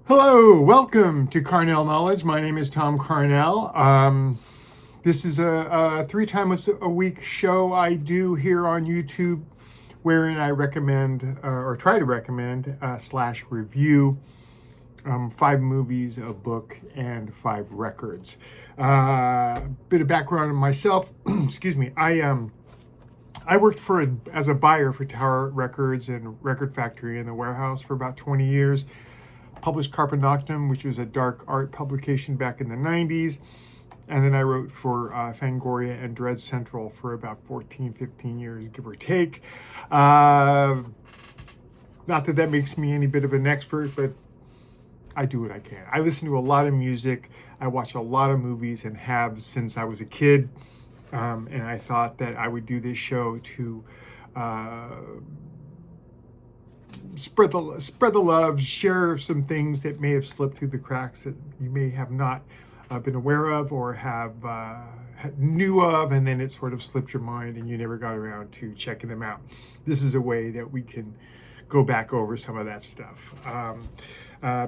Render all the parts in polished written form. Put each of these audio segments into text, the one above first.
Hello, welcome to Carnell Knowledge. My name is Tom Carnell. This is a 3 times a week show I do here on YouTube, wherein I recommend or try to recommend slash review 5 movies, a book, and 5 records. Bit of background on myself. Excuse me. I worked as a buyer for Tower Records and Record Factory in the warehouse for about 20 years. Published Carpe Noctem, which was a dark art publication back in the 90s. And then I wrote for Fangoria and Dread Central for about 14, 15 years, give or take. Not that that makes me any bit of an expert, but I do what I can. I listen to a lot of music. I watch a lot of movies and have since I was a kid. And I thought that I would do this show to spread the love, share some things that may have slipped through the cracks that you may have not been aware of or have knew of, and then it sort of slipped your mind and you never got around to checking them out. This is a way that we can go back over some of that stuff.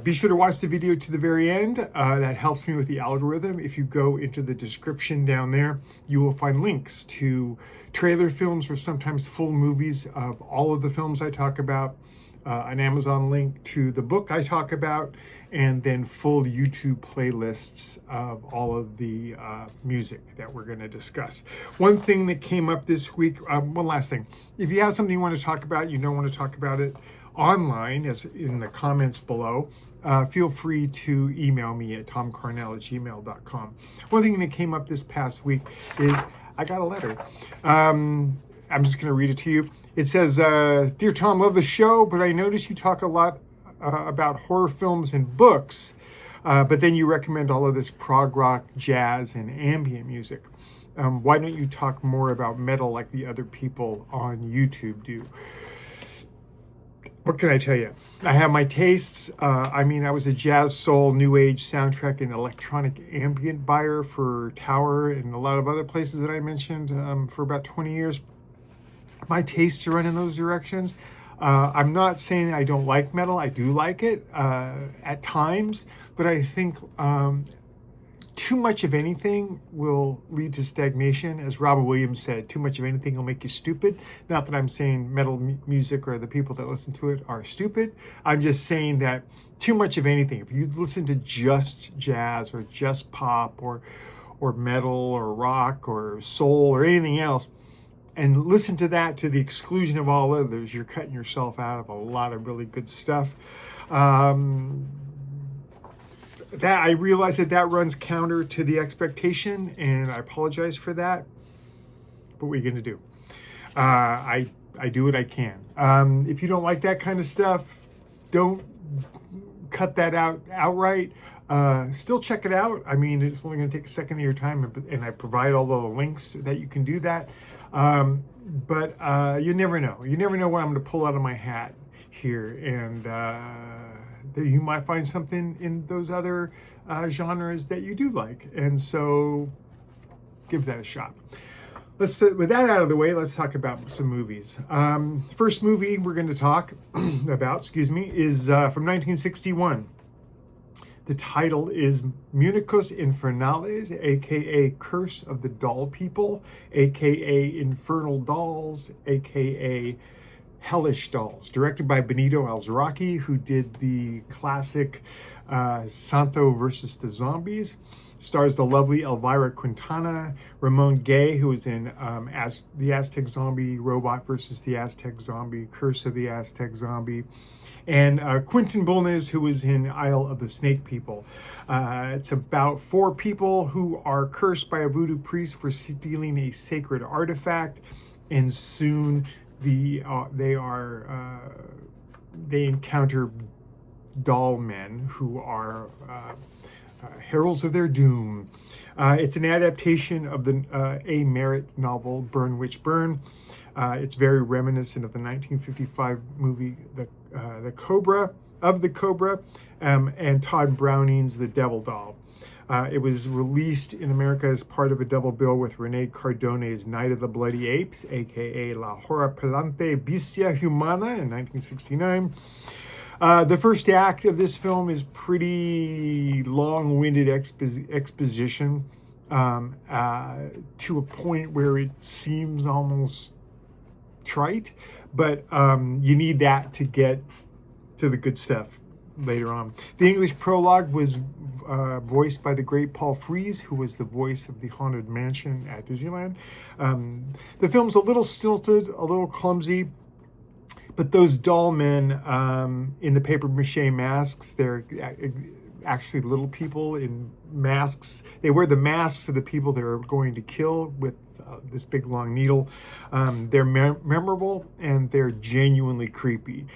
Be sure to watch the video to the very end. That helps me with the algorithm. If you go into the description down there, you will find links to trailer films or sometimes full movies of all of the films I talk about, an Amazon link to the book I talk about, and then full YouTube playlists of all of the music that we're going to discuss. One thing that came up this week, one last thing. If you have something you want to talk about, you don't want to talk about it online, as in the comments below, feel free to email me at tomcarnell@gmail.com. One thing that came up this past week is I got a letter. I'm just going to read it to you. It says, Dear Tom, love the show, but I notice you talk a lot about horror films and books, but then you recommend all of this prog rock, jazz, and ambient music. Why don't you talk more about metal like the other people on YouTube do? What can I tell you? I have my tastes. I was a jazz, soul, new age soundtrack and electronic ambient buyer for Tower and a lot of other places that I mentioned for about 20 years. My tastes run in those directions. I'm not saying I don't like metal. I do like it at times, but I think too much of anything will lead to stagnation. As Robin Williams said, too much of anything will make you stupid. Not that I'm saying metal music or the people that listen to it are stupid. I'm just saying that too much of anything, if you listen to just jazz or just pop or metal or rock or soul or anything else, and listen to that to the exclusion of all others, you're cutting yourself out of a lot of really good stuff. That I realize that runs counter to the expectation, and I apologize for that. But what are you going to do? I do what I can. If you don't like that kind of stuff, don't cut that out outright. Still check it out. It's only going to take a second of your time, and I provide all the links that you can do that. But you never know. You never know what I'm going to pull out of my hat here, and you might find something in those other genres that you do like, and so give that a shot. With that out of the way, let's talk about some movies. First movie we're going to talk about, is from 1961. The title is MUNECOS INFERNALES, aka Curse of the Doll People, aka Infernal Dolls, aka Hellish Dolls, directed by Benito Alzaraki, who did the classic Santo versus the Zombies. Stars the lovely Elvira Quintana, Ramon Gay, who was in the Aztec Zombie, Robot versus the Aztec Zombie, Curse of the Aztec Zombie, and Quentin Bulnes, who was in Isle of the Snake People. It's about 4 people who are cursed by a voodoo priest for stealing a sacred artifact, and soon they encounter doll men who are heralds of their doom. It's an adaptation of the A. Merritt novel Burn Witch Burn. It's very reminiscent of the 1955 movie The Cobra, and Todd Browning's The Devil Doll. It was released in America as part of a double bill with Rene Cardone's Night of the Bloody Apes, aka La Horripilante Bestia Humana, in 1969. The first act of this film is pretty long-winded exposition to a point where it seems almost trite, but you need that to get to the good stuff later on. The English prologue was voiced by the great Paul Frees, who was the voice of the Haunted Mansion at Disneyland. The film's a little stilted, a little clumsy, but those doll men in the papier-mâché masks, they're actually little people in masks. They wear the masks of the people they're going to kill with this big long needle. They're memorable and they're genuinely creepy.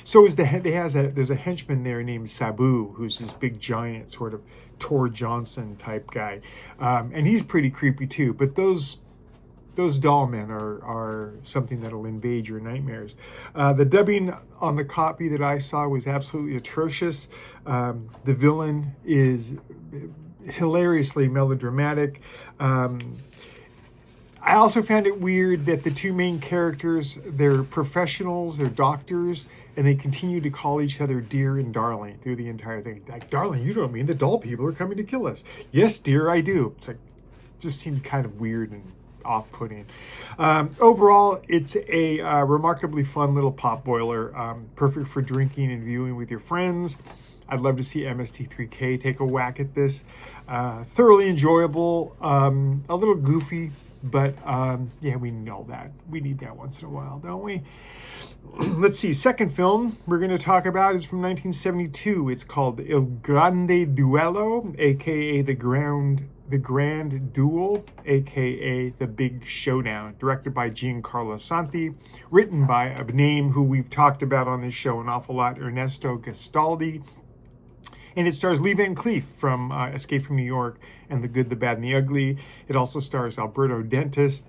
So is there's a henchman there named Sabu, who's this big giant sort of Tor Johnson type guy, and he's pretty creepy too. But those doll men are something that'll invade your nightmares. The dubbing on the copy that I saw was absolutely atrocious. The villain is hilariously melodramatic. I also found it weird that the two main characters, they're professionals, they're doctors, and they continue to call each other dear and darling through the entire thing. Like, darling, you don't mean the doll people are coming to kill us. Yes, dear, I do. It's like, just seemed kind of weird and off-putting. Overall, it's a remarkably fun little pot boiler, perfect for drinking and viewing with your friends. I'd love to see MST3K take a whack at this. Thoroughly enjoyable, a little goofy, but yeah, we know that. We need that once in a while, don't we? Let's see, second film we're going to talk about is from 1972. It's called Il Grande Duello, aka the Grand Duel, aka The Big Showdown, directed by Giancarlo Santi, written by a name who we've talked about on this show an awful lot, Ernesto Gastaldi. And it stars Lee Van Cleef from Escape from New York and The Good, the Bad, and the Ugly. It also stars Alberto Dentist,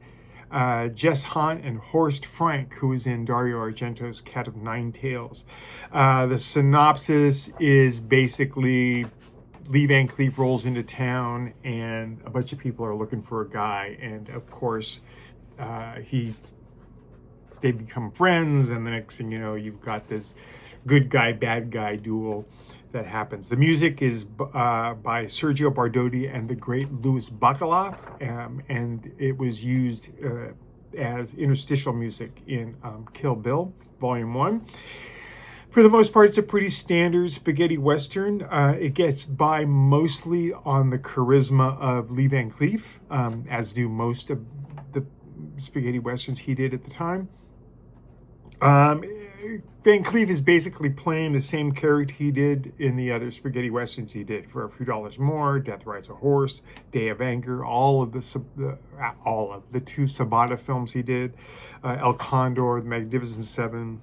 Jess Hunt, and Horst Frank, who is in Dario Argento's Cat of Nine Tails. The synopsis is basically Lee Van Cleef rolls into town and a bunch of people are looking for a guy. And of course, they become friends. And the next thing you know, you've got this good guy, bad guy duel that happens. The music is by Sergio Bardotti and the great Louis Bacalov, and it was used as interstitial music in Kill Bill, Volume 1. For the most part, it's a pretty standard spaghetti western. It gets by mostly on the charisma of Lee Van Cleef, as do most of the spaghetti westerns he did at the time. Van Cleef is basically playing the same character he did in the other spaghetti westerns he did. For a Few Dollars More, Death Rides a Horse, Day of Anger, all of the two Sabata films he did, El Condor, The Magnificent Seven.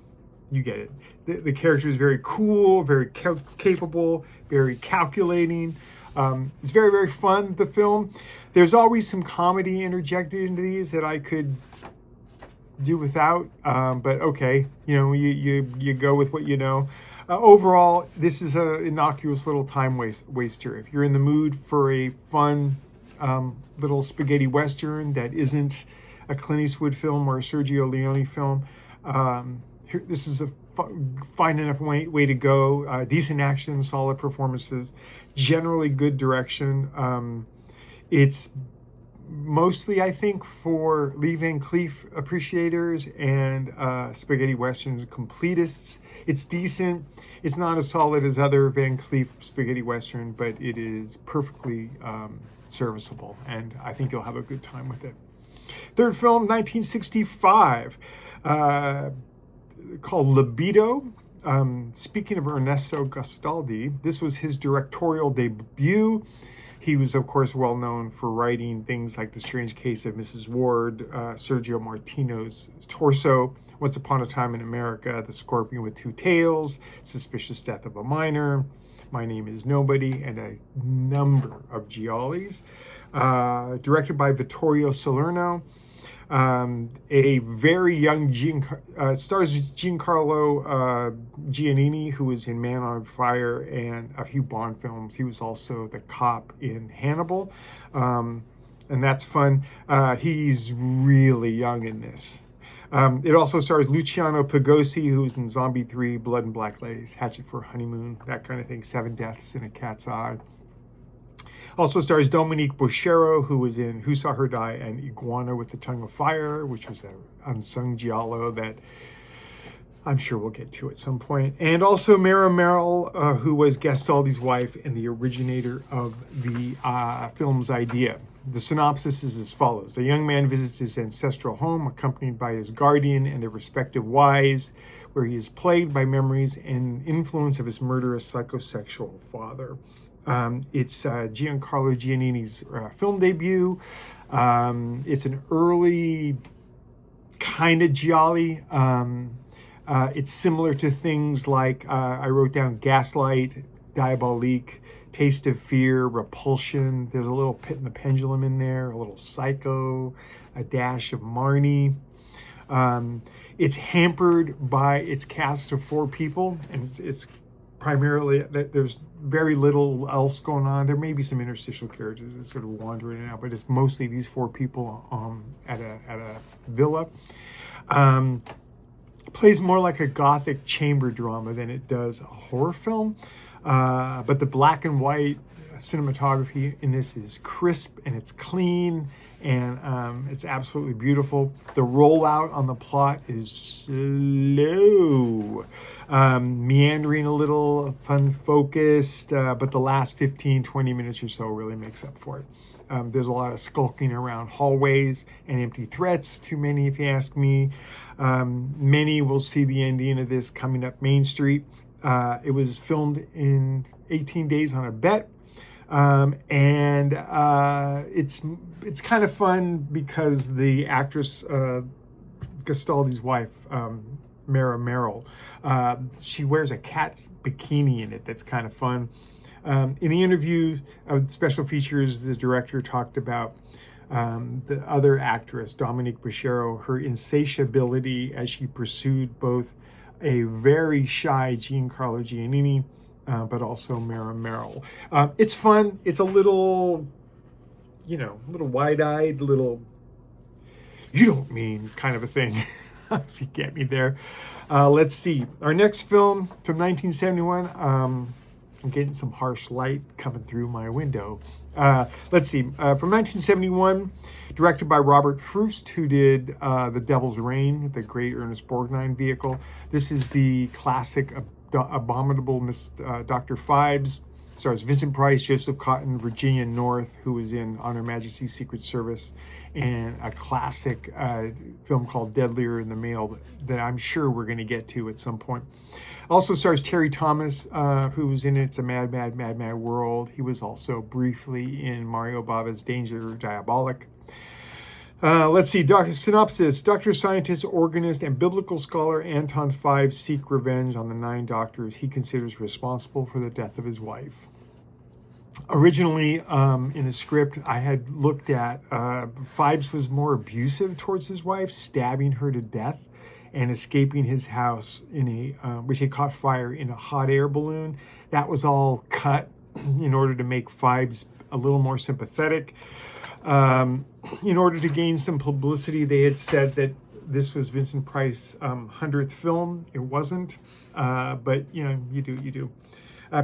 You get it. The character is very cool, very capable, very calculating. It's very, very fun, the film. There's always some comedy interjected into these that I could do without, but okay, you go with what you know. Overall, this is an innocuous little time waster. If you're in the mood for a fun little spaghetti western that isn't a Clint Eastwood film or a Sergio Leone film, this is a fine enough way to go. Decent action, solid performances, generally good direction. It's mostly, I think, for Lee Van Cleef appreciators and spaghetti western completists. It's decent. It's not as solid as other Van Cleef spaghetti western, but it is perfectly serviceable, and I think you'll have a good time with it. Third film, 1965, called Libido. Speaking of Ernesto Gastaldi, this was his directorial debut. He was, of course, well known for writing things like The Strange Case of Mrs. Ward, Sergio Martino's Torso, Once Upon a Time in America, The Scorpion with Two Tails, Suspicious Death of a Minor, My Name is Nobody, and a number of giallis. Directed by Vittorio Salerno. A very young stars Giancarlo Giannini, who was in Man on Fire and a few Bond films. He was also the cop in Hannibal, and that's fun. He's really young in this. It also stars Luciano Pigossi, who's in Zombie 3, Blood and Black Lace, Hatchet for Honeymoon, that kind of thing, Seven Deaths in a Cat's Eye. Also stars Dominique Bochero, who was in Who Saw Her Die and Iguana with the Tongue of Fire, which was an unsung giallo that I'm sure we'll get to at some point. And also Mara Merrill, who was Gastaldi's wife and the originator of the film's idea. The synopsis is as follows. A young man visits his ancestral home, accompanied by his guardian and their respective wives, where he is plagued by memories and influence of his murderous psychosexual father. It's Giancarlo Giannini's film debut. It's an early kind of giallo. It's similar to things like I wrote down Gaslight, Diabolique, Taste of Fear, Repulsion. There's a little Pit and the Pendulum in there, a little Psycho, a dash of Marnie. It's hampered by its cast of 4 people, and it's primarily, there's very little else going on. There may be some interstitial characters that sort of wander in and out, but it's mostly these 4 people at a villa. Plays more like a gothic chamber drama than it does a horror film. But the black and white cinematography in this is crisp and it's clean and it's absolutely beautiful. The rollout on the plot is slow, meandering a little, fun-focused, but the last 15-20 minutes or so really makes up for it. There's a lot of skulking around hallways and empty threats, too many if you ask me. Many will see the ending of this coming up Main Street. It was filmed in 18 days on a bet. And it's kind of fun because the actress, Gastaldi's wife, Mara Merrill, she wears a cat's bikini in it. That's kind of fun. In the interview of special features, the director talked about the other actress, Dominique Bochero, her insatiability as she pursued both a very shy Giancarlo Giannini, but also Mara Merrill. It's fun. It's a little, little wide-eyed, little, you don't mean kind of a thing, if you get me there. Let's see. Our next film from 1971, I'm getting some harsh light coming through my window. Let's see. From 1971, directed by Robert Frost, who did The Devil's Reign, the great Ernest Borgnine vehicle. This is the classic Abominable Dr. PHIBES. Stars Vincent Price, Joseph Cotton, Virginia North, who was in On Her Majesty's Secret Service, and a classic film called Deadlier in the Mail that I'm sure we're going to get to at some point. Also stars Terry Thomas, who was in It's a Mad, Mad, Mad, Mad World. He was also briefly in Mario Bava's Danger Diabolic. Let's see, synopsis. Doctor, scientist, organist, and biblical scholar Anton Fives seek revenge on the 9 doctors he considers responsible for the death of his wife. Originally, in the script, I had looked at Fives was more abusive towards his wife, stabbing her to death and escaping his house in which had caught fire in a hot air balloon. That was all cut in order to make Fives a little more sympathetic. In order to gain some publicity, they had said that this was Vincent Price's 100th film. It wasn't, but you do.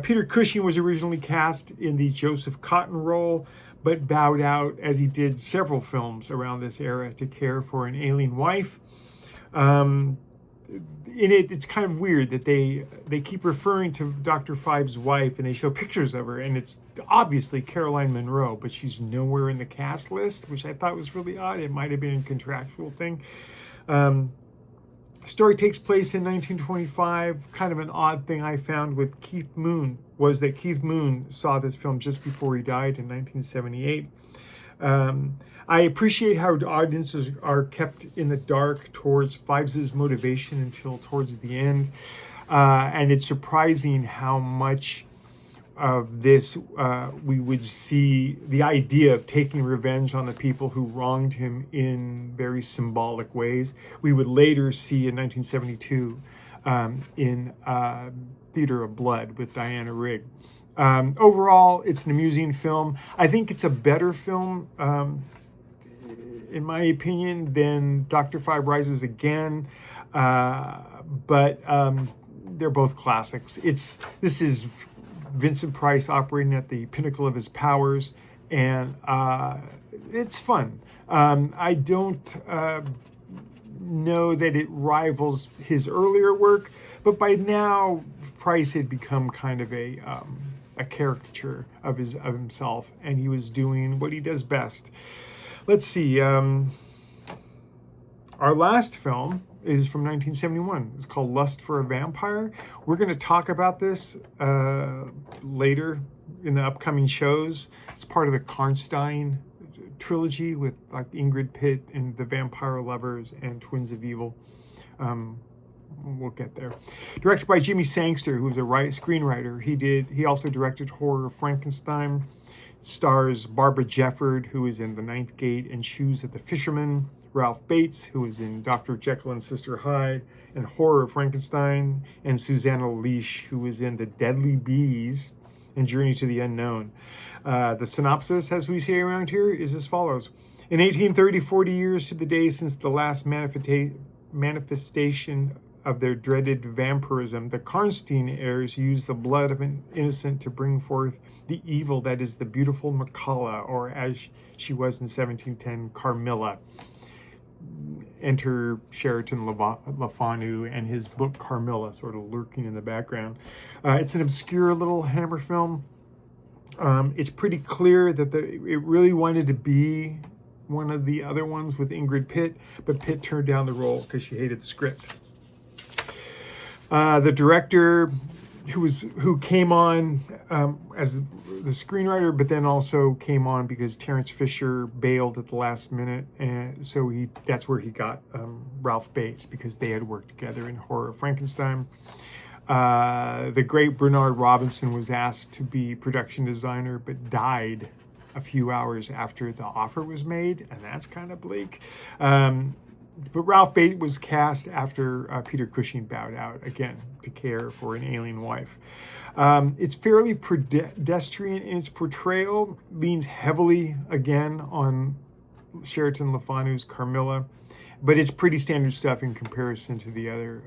Peter Cushing was originally cast in the Joseph Cotton role, but bowed out as he did several films around this era to care for an ailing wife. In it, it's kind of weird that they keep referring to Dr. Fives' wife, and they show pictures of her, and it's obviously Caroline Munro, but she's nowhere in the cast list, which I thought was really odd. It might have been a contractual thing. Story takes place in 1925. Kind of an odd thing I found with Keith Moon was that Keith Moon saw this film just before he died in 1978. I appreciate how audiences are kept in the dark towards Fives' motivation until towards the end. And it's surprising how much of this we would see the idea of taking revenge on the people who wronged him in very symbolic ways. We would later see in 1972 in Theater of Blood with Diana Rigg. Overall, it's an amusing film. I think it's a better film in my opinion, than Dr. Five Rises Again, but they're both classics. This is Vincent Price operating at the pinnacle of his powers, and it's fun. I don't know that it rivals his earlier work, but by now Price had become kind of a caricature of himself, and he was doing what he does best. Let's see. Our last film is from 1971. It's called Lust for a Vampire. We're going to talk about this later in the upcoming shows. It's part of the Karnstein trilogy with like Ingrid Pitt and The Vampire Lovers and Twins of Evil. We'll get there. Directed by Jimmy Sangster, who was a screenwriter. He also directed Horror of Frankenstein. Stars Barbara Jefford, who was in The Ninth Gate and Shoes of the Fisherman. Ralph Bates, who was in Dr. Jekyll and Sister Hyde and Horror of Frankenstein. And Susanna Leash, who was in The Deadly Bees and Journey to the Unknown. The synopsis, as we say around here, is as follows. In 1830, 40 years to the day since the last manifestation of their dreaded vampirism, the Karnstein heirs used the blood of an innocent to bring forth the evil that is the beautiful Macalla, or as she was in 1710, Carmilla. Enter Sheraton LaFanu and his book Carmilla, sort of lurking in the background. It's an obscure little Hammer film. It's pretty clear that it really wanted to be one of the other ones with Ingrid Pitt, but Pitt turned down the role because she hated the script. The director, who came on as the screenwriter, but then also came on because Terence Fisher bailed at the last minute, and so that's where he got Ralph Bates, because they had worked together in Horror of Frankenstein. The great Bernard Robinson was asked to be production designer, but died a few hours after the offer was made, and that's kind of bleak. But Ralph Bates was cast after Peter Cushing bowed out again to care for an alien wife. It's fairly pedestrian in its portrayal, leans heavily again on Sheraton LaFanu's Carmilla, but it's pretty standard stuff in comparison to the other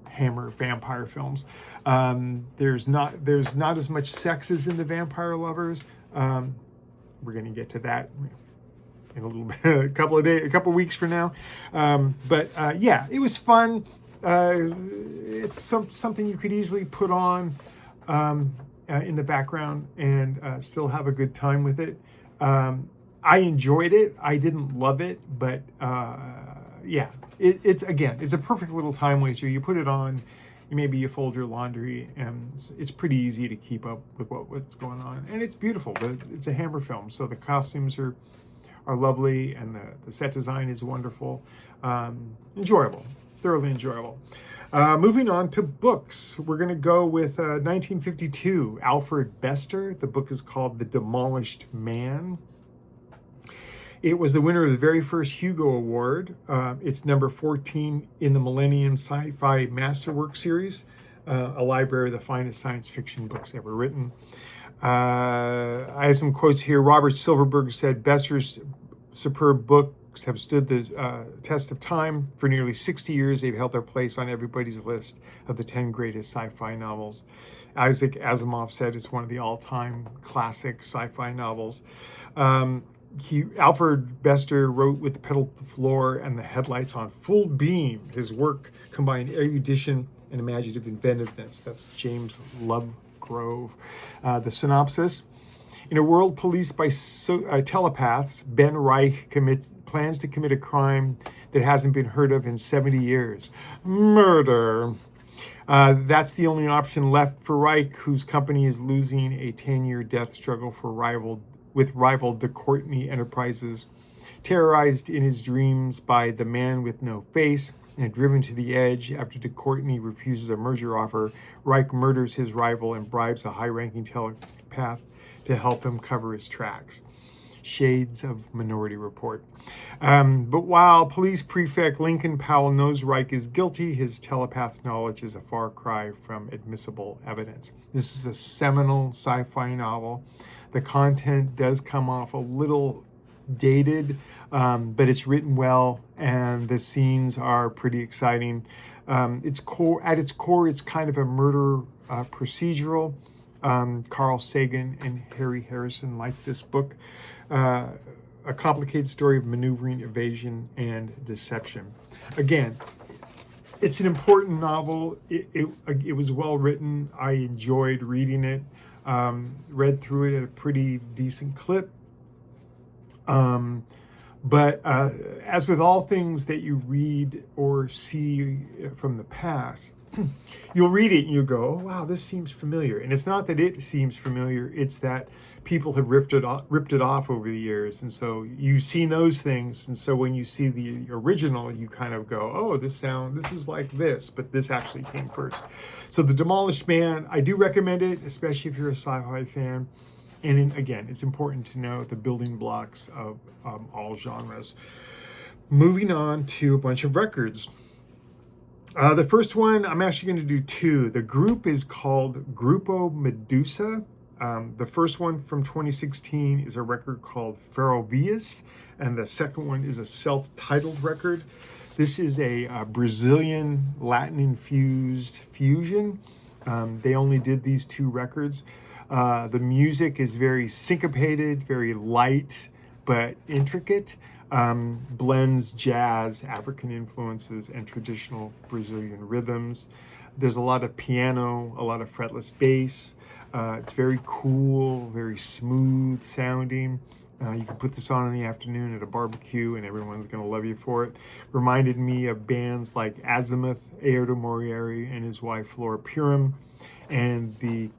Hammer vampire films. There's not as much sex as in The Vampire Lovers. We're going to get to that in a little bit, a couple weeks from now. Yeah, it was fun. It's something you could easily put on in the background and still have a good time with it. I enjoyed it. I didn't love it, but yeah, it's a perfect little time waster. You put it on, maybe you fold your laundry, and it's pretty easy to keep up with what's going on. And it's beautiful. It's a Hammer film, so the costumes are lovely, and the set design is wonderful. Enjoyable, thoroughly enjoyable. Moving on to books, we're going to go with 1952, Alfred Bester. The book is called The Demolished Man. It was the winner of the very first Hugo Award. It's number 14 in the Millennium Sci-Fi Masterwork series, a library of the finest science fiction books ever written. I have some quotes here. Robert Silverberg said, Bester's superb books have stood the test of time. For nearly 60 years, they've held their place on everybody's list of the 10 greatest sci-fi novels. Isaac Asimov said it's one of the all-time classic sci-fi novels. Alfred Bester wrote with the pedal to the floor and the headlights on full beam. His work combined erudition and imaginative inventiveness. That's James Lovegrove. The synopsis. In a world policed by telepaths, Ben Reich plans to commit a crime that hasn't been heard of in 70 years. Murder. That's the only option left for Reich, whose company is losing a 10-year death struggle with rival de Courtney Enterprises. Terrorized in his dreams by the man with no face and driven to the edge after de Courtney refuses a merger offer, Reich murders his rival and bribes a high-ranking telepath to help him cover his tracks. Shades of Minority Report. But while police prefect Lincoln Powell knows Reich is guilty, his telepath's knowledge is a far cry from admissible evidence. This is a seminal sci-fi novel. The content does come off a little dated, but it's written well, and the scenes are pretty exciting. At its core, it's kind of a murder procedural. Carl Sagan and Harry Harrison liked this book. A complicated story of maneuvering, evasion, and deception. Again, it's an important novel. It was well written. I enjoyed reading it. Read through it at a pretty decent clip. But as with all things that you read or see from the past, you'll read it and you go, oh, wow, this seems familiar. And it's not that it seems familiar, it's that people have ripped it off over the years. And so you've seen those things. And so when you see the original, you kind of go, oh, this is like this, but this actually came first. So The Demolished Man, I do recommend it, especially if you're a sci-fi fan. And again, it's important to know the building blocks of all genres. Moving on to a bunch of records. The first one, I'm actually going to do two. The group is called Grupo Medusa. The first one from 2016 is a record called FERROVIAS, and the second one is a self-titled record. This is a Brazilian Latin-infused fusion. They only did these two records. The music is very syncopated, very light, but intricate. Blends jazz, African influences, and traditional Brazilian rhythms. There's a lot of piano, a lot of fretless bass. It's very cool, very smooth sounding. You can put this on in the afternoon at a barbecue and everyone's going to love you for it. Reminded me of bands like Azimuth, Aerto Morieri and his wife Flora Purim, and the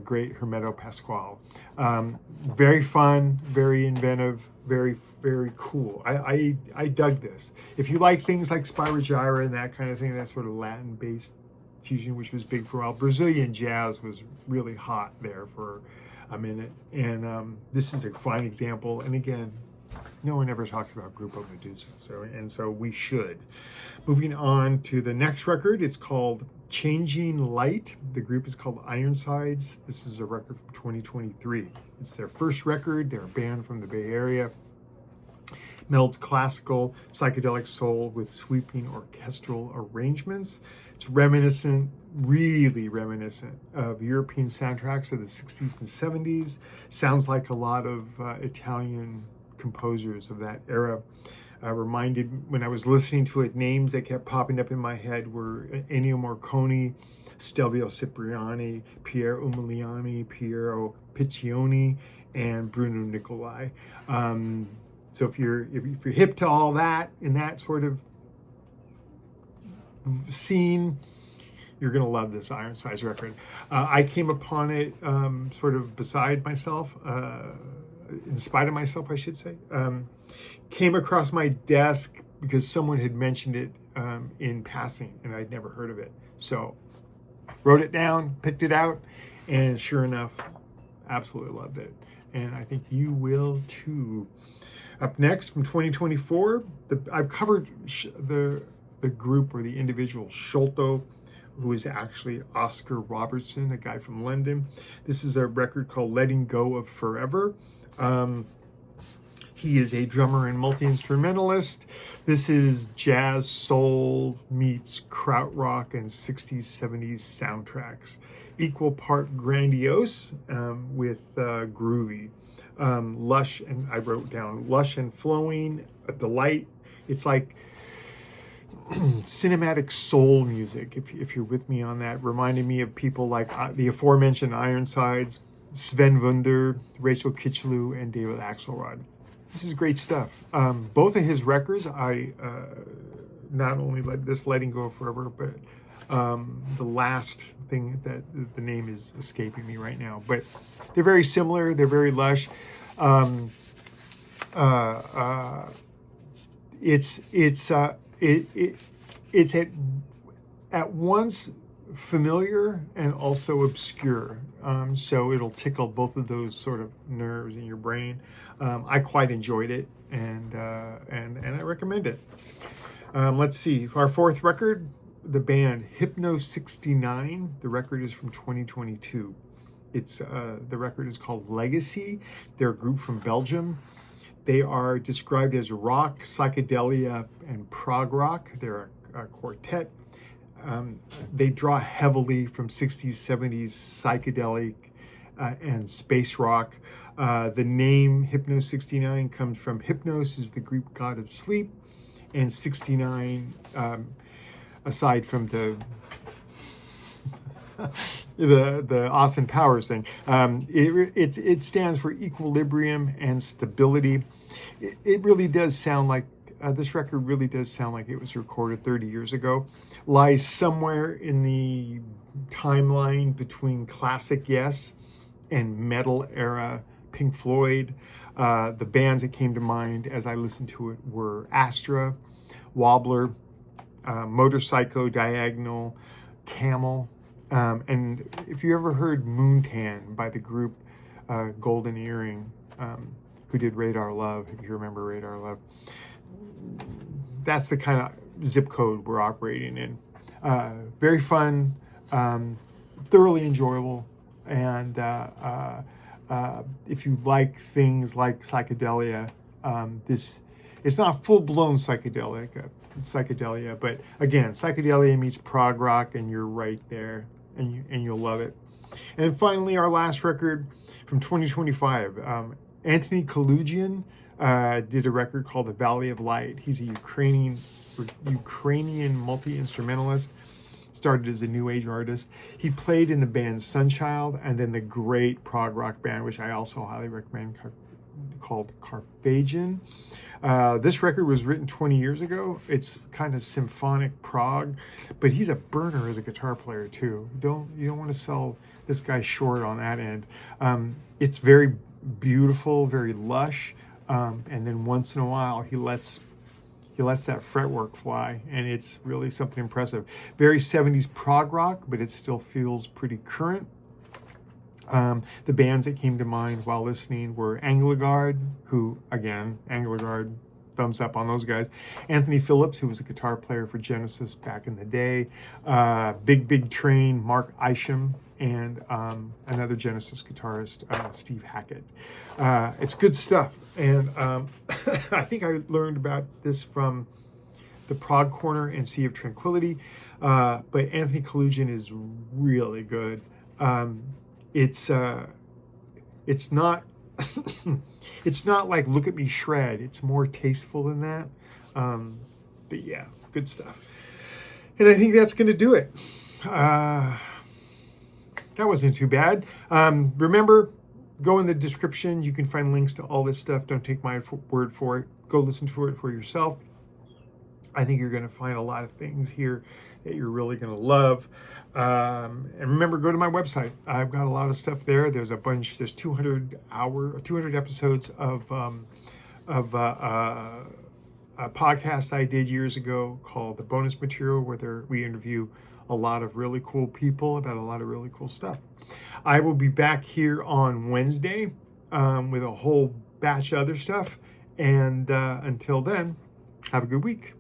great Hermeto Pascoal. Very fun, very inventive, very, very cool. I dug this. If you like things like Spyrogyra and that kind of thing, that sort of Latin-based fusion, which was big for a while. Brazilian jazz was really hot there for a minute. And this is a fine example. And again, no one ever talks about Grupo Medusa. So we should. Moving on to the next record, it's called Changing Light. The group is called Ironsides. This is a record from 2023. It's their first record. They're a band from the Bay Area. Melds classical, psychedelic soul with sweeping orchestral arrangements. It's reminiscent, really reminiscent of European soundtracks of the 60s and 70s. Sounds like a lot of Italian composers of that era. Reminded, when I was listening to it, names that kept popping up in my head were Ennio Morricone, Stelvio Cipriani, Pier Umiliani, Piero Piccioni, and Bruno Nicolai. So if you're hip to all that in that sort of scene, you're going to love this Ironsides record. I came upon it sort of beside myself, in spite of myself, I should say. Came across my desk because someone had mentioned it in passing, and I'd never heard of it. So wrote it down, picked it out, and sure enough, absolutely loved it. And I think you will too. Up next, from 2024, I've covered the group or the individual Sholto, who is actually Oscar Robertson, a guy from London. This is a record called Letting Go of Forever. He is a drummer and multi-instrumentalist. This is jazz soul meets krautrock and 60s, 70s soundtracks. Equal part grandiose with groovy. Lush, and I wrote down lush and flowing, a delight. It's like cinematic soul music, if you're with me on that. Reminding me of people like the aforementioned Ironsides, Sven Wunder, Rachel Kitchlew, and David Axelrod. This is great stuff. Both of his records, I not only Letting Go Forever, but the last thing that the name is escaping me right now. But they're very similar. They're very lush. It's at once familiar and also obscure. So it'll tickle both of those sort of nerves in your brain. I quite enjoyed it, and I recommend it. Let's see. Our fourth record, the band Hypnos 69. The record is from 2022. The record is called Legacy. They're a group from Belgium. They are described as rock, psychedelia, and prog rock. They're a quartet. They draw heavily from 60s, 70s psychedelic and space rock. The name Hypnos 69 comes from Hypnos, is the Greek god of sleep, and 69, aside from the Austin Powers thing, it stands for equilibrium and stability. It really does sound like this record really does sound like it was recorded 30 years ago. Lies somewhere in the timeline between classic Yes and metal era Pink Floyd. The bands that came to mind as I listened to it were Astra, Wobbler, Motorcycle, Diagonal, Camel, and if you ever heard Moontan by the group Golden Earring, who did Radar Love, if you remember Radar Love, that's the kind of zip code we're operating in. Very fun, thoroughly enjoyable, and if you like things like psychedelia, it's not full-blown psychedelia, but again, psychedelia meets prog rock, and you're right there, and you'll love it. And finally, our last record from 2025, Antony Kalugin did a record called The Valley of Light. He's a Ukrainian multi-instrumentalist. Started as a new age artist. He played in the band Sunchild and then the great prog rock band, which I also highly recommend, called Carphagian. This record was written 20 years ago. It's kind of symphonic prog, but he's a burner as a guitar player too. You don't want to sell this guy short on that end. It's very beautiful, very lush, and then once in a while he lets that fretwork fly, and it's really something impressive. Very 70s prog rock, but it still feels pretty current. The bands that came to mind while listening were Anglagard, who, again, Anglagard, thumbs up on those guys. Anthony Phillips, who was a guitar player for Genesis back in the day. Big Train, Mark Isham, and another Genesis guitarist, Steve Hackett. It's good stuff. And I think I learned about this from the Prog Corner and Sea of Tranquility. But Antony Kalugin is really good. It's not it's not like Look at Me Shred. It's more tasteful than that. But yeah, good stuff. And I think that's going to do it. That wasn't too bad. Remember, go in the description. You can find links to all this stuff. Don't take my word for it. Go listen to it for yourself. I think you're going to find a lot of things here that you're really going to love. And remember, go to my website. I've got a lot of stuff there. There's a bunch. There's 200 episodes of a podcast I did years ago called The Bonus Material, where we interview a lot of really cool people about a lot of really cool stuff. I will be back here on Wednesday with a whole batch of other stuff. And until then, have a good week.